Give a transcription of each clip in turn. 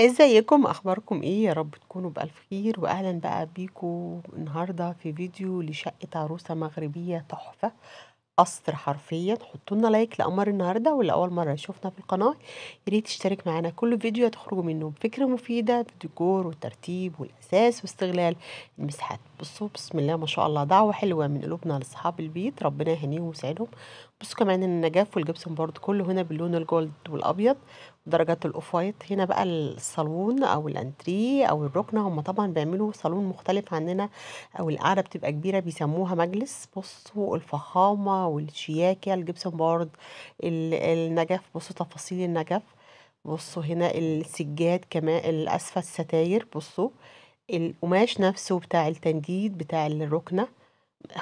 ازيكم، اخباركم ايه؟ يا رب تكونوا بالف خير، واهلا بقى بيكم النهارده في فيديو لشقه عروسه مغربيه تحفه. قصر حرفيا. حطوا لنا لايك لقمر النهارده، واللي اول مره يشوفنا في القناه يا ريت تشترك معانا. كل فيديو هتخرجوا منه بفكره مفيده بالديكور والترتيب والاساس واستغلال المساحات. بصوا بسم الله ما شاء الله، دعوه حلوه من قلوبنا لاصحاب البيت، ربنا يهنيهم ويسعدهم. بصوا كمان النجاف والجبسن بورد كله هنا باللون الجولد والابيض ودرجات الاوف وايت. هنا بقى الصالون او الانتريه او الركنه، هم طبعا بيعملوا صالون مختلف عننا، او القعده بتبقى كبيره بيسموها مجلس. بصوا الفخامه والشياكه، الجبسن بورد، النجف. بصوا تفاصيل النجف. بصوا هنا السجاد كمان، الاسفل الستاير. بصوا القماش نفسه بتاع التنجيد بتاع الركنه.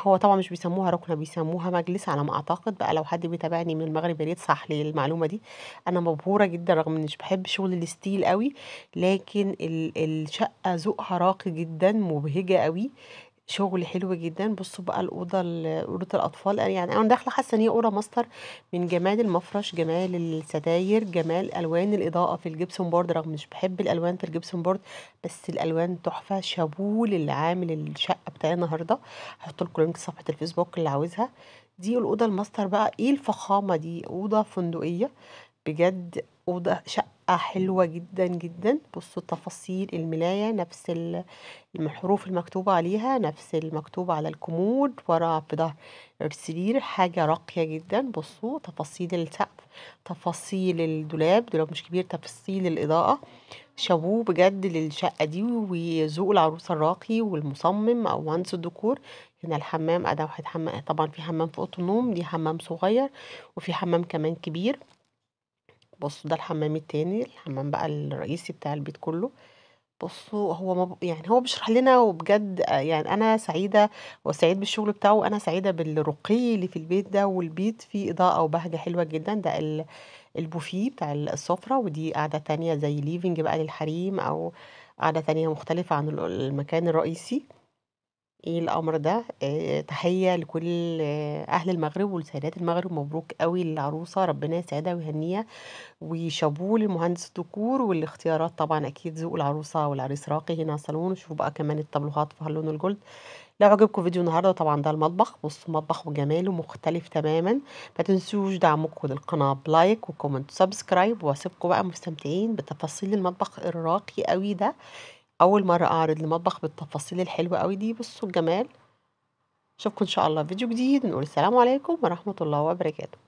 هو طبعا مش بيسموها ركنة، بيسموها مجلس على ما اعتقد. بقى لو حد بيتابعني من المغرب يا ريت صح لي المعلومة دي. انا مبهورة جدا رغم اني مش بحب شغل الستيل قوي، لكن الشقة ذوقها راقي جدا، مبهجة قوي، شغل حلو جدا. بصوا بقى الأوضة، أوضة الأطفال. يعني أنا داخلة حاسة إن هي أوضة ماستر، من جمال المفرش، جمال الستاير، جمال ألوان الإضاءة في الجبسون بورد. رغم مش بحب الألوان في الجبسون بورد، بس الألوان تحفة. شابوه اللي عامل الشقة بتاعي النهاردة. هحط لكم لينك صفحة الفيسبوك اللي عاوزها. دي الأوضة الماستر بقى. إيه الفخامة دي! أوضة فندقية بجد، أوضة شقة حلوة جدا جدا. بصوا تفاصيل الملاية، نفس الحروف المكتوبة عليها، نفس المكتوب على الكومود ورا في ظهر السرير. حاجة راقية جدا. بصوا تفاصيل السقف، تفاصيل الدولاب مش كبير، تفاصيل الإضاءة. شابوه بجد للشقة دي، وذوق العروسة الراقي والمصمم أو مهندس الديكور. هنا الحمام، أداة واحد حمام. طبعا في حمام في أوضة النوم، دي حمام صغير، وفي حمام كمان كبير. بصوا ده الحمام التاني، الحمام بقى الرئيسي بتاع البيت كله. بصوا هو يعني هو بيشرح لنا، وبجد يعني انا سعيده وسعيد بالشغل بتاعه. انا سعيده بالرقي اللي في البيت ده، والبيت فيه اضاءه وبهجه حلوه جدا. ده البوفيه بتاع السفره، ودي قاعده تانية زي ليفنج بقى للحريم، او قاعده تانية مختلفه عن المكان الرئيسي. ايه الامر ده! تحيه لكل اهل المغرب ولسيدات المغرب. مبروك قوي للعروسه، ربنا يسعدها ويهنيها. وشابوه لمهندس الديكور والاختيارات. طبعا اكيد ذوق العروسه والعريس راقي. هنا صالون، وشوفوا بقى كمان الطبلوهات في اللون الجولد. لو عجبكم فيديو النهارده، طبعا ده المطبخ. بصوا مطبخ وجماله مختلف تماما. ما تنسوش دعمكم للقناه بلايك وكومنت وسبسكرايب، واسيبكم بقى مستمتعين بتفاصيل المطبخ الراقي قوي ده. اول مره اعرض المطبخ بالتفاصيل الحلوه قوي دي. بصوا الجمال. اشوفكم ان شاء الله في فيديو جديد، نقول السلام عليكم ورحمه الله وبركاته.